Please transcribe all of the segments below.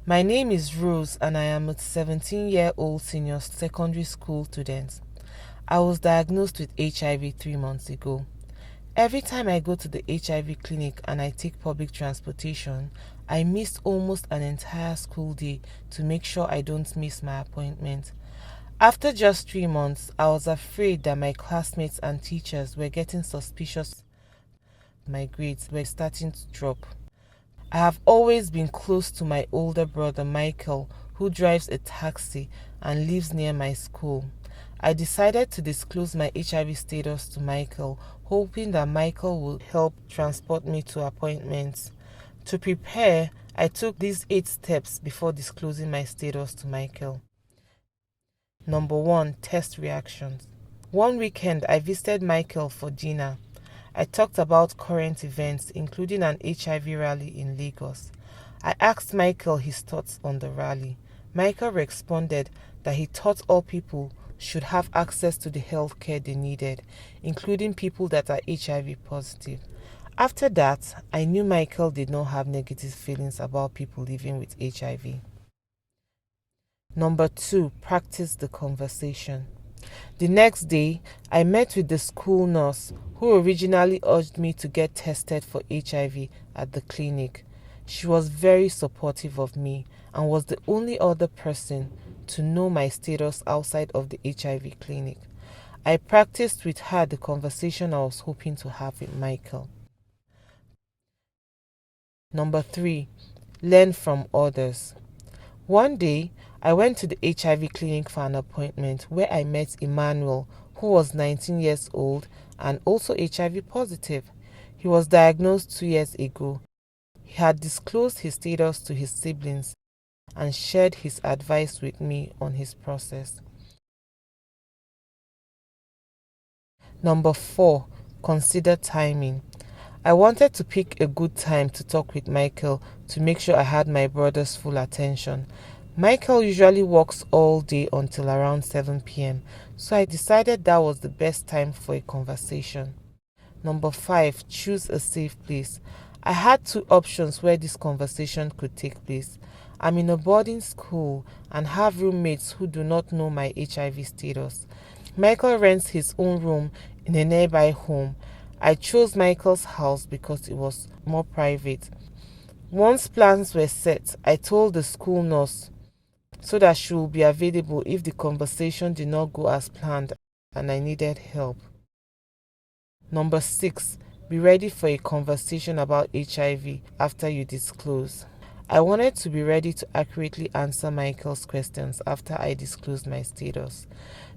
My name is Rose and I am a 17-year-old senior secondary school student. I was diagnosed with HIV 3 months ago. Every time I go to the HIV clinic and I take public transportation, I missed almost an entire school day to make sure I don't miss my appointment. After just 3 months, I was afraid that my classmates and teachers were getting suspicious. My grades were starting to drop. I have always been close to my older brother Michael, who drives a taxi and lives near my school. I decided to disclose my HIV status to Michael, hoping that Michael would help transport me to appointments. To prepare, I took these 8 steps before disclosing my status to Michael. Number 1. Test reactions. One weekend, I visited Michael for dinner. I talked about current events, including an HIV rally in Lagos. I asked Michael his thoughts on the rally. Michael responded that he thought all people should have access to the health care they needed, including people that are HIV positive. After that, I knew Michael did not have negative feelings about people living with HIV. Number 2, practice the conversation. The next day, I met with the school nurse who originally urged me to get tested for HIV at the clinic. She was very supportive of me and was the only other person to know my status outside of the HIV clinic. I practiced with her the conversation I was hoping to have with Michael. Number 3, learn from others. One day, I went to the HIV clinic for an appointment where I met Emmanuel, who was 19 years old and also HIV positive. He was diagnosed 2 years ago. He had disclosed his status to his siblings and shared his advice with me on his process. Number 4, consider timing. I wanted to pick a good time to talk with Michael to make sure I had my brother's full attention. Michael usually works all day until around 7 p.m., so I decided that was the best time for a conversation. Number 5, choose a safe place. I had 2 options where this conversation could take place. I'm in a boarding school and have roommates who do not know my HIV status. Michael rents his own room in a nearby home. I chose Michael's house because it was more private. Once plans were set, I told the school nurse so that she would be available if the conversation did not go as planned and I needed help. Number 6, be ready for a conversation about HIV after you disclose. I wanted to be ready to accurately answer Michael's questions after I disclosed my status.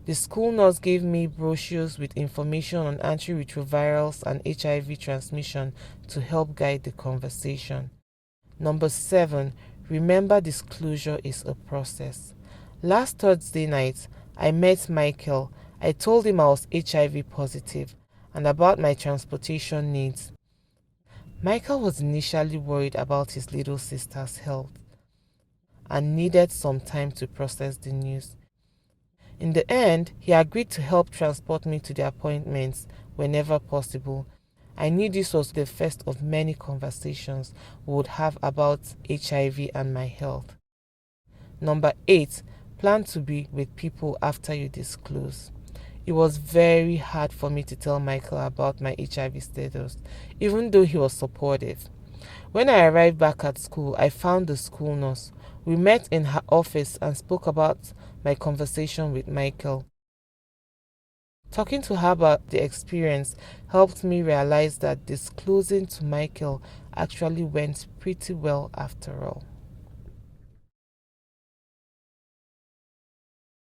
The school nurse gave me brochures with information on antiretrovirals and HIV transmission to help guide the conversation. Number 7, remember disclosure is a process. Last Thursday night, I met Michael. I told him I was HIV positive and about my transportation needs. Michael was initially worried about his little sister's health and needed some time to process the news. In the end, he agreed to help transport me to the appointments whenever possible. I knew this was the first of many conversations we would have about HIV and my health. Number 8, plan to be with people after you disclose. It was very hard for me to tell Michael about my HIV status, even though he was supportive. When I arrived back at school, I found the school nurse. We met in her office and spoke about my conversation with Michael. Talking to her about the experience helped me realize that disclosing to Michael actually went pretty well after all.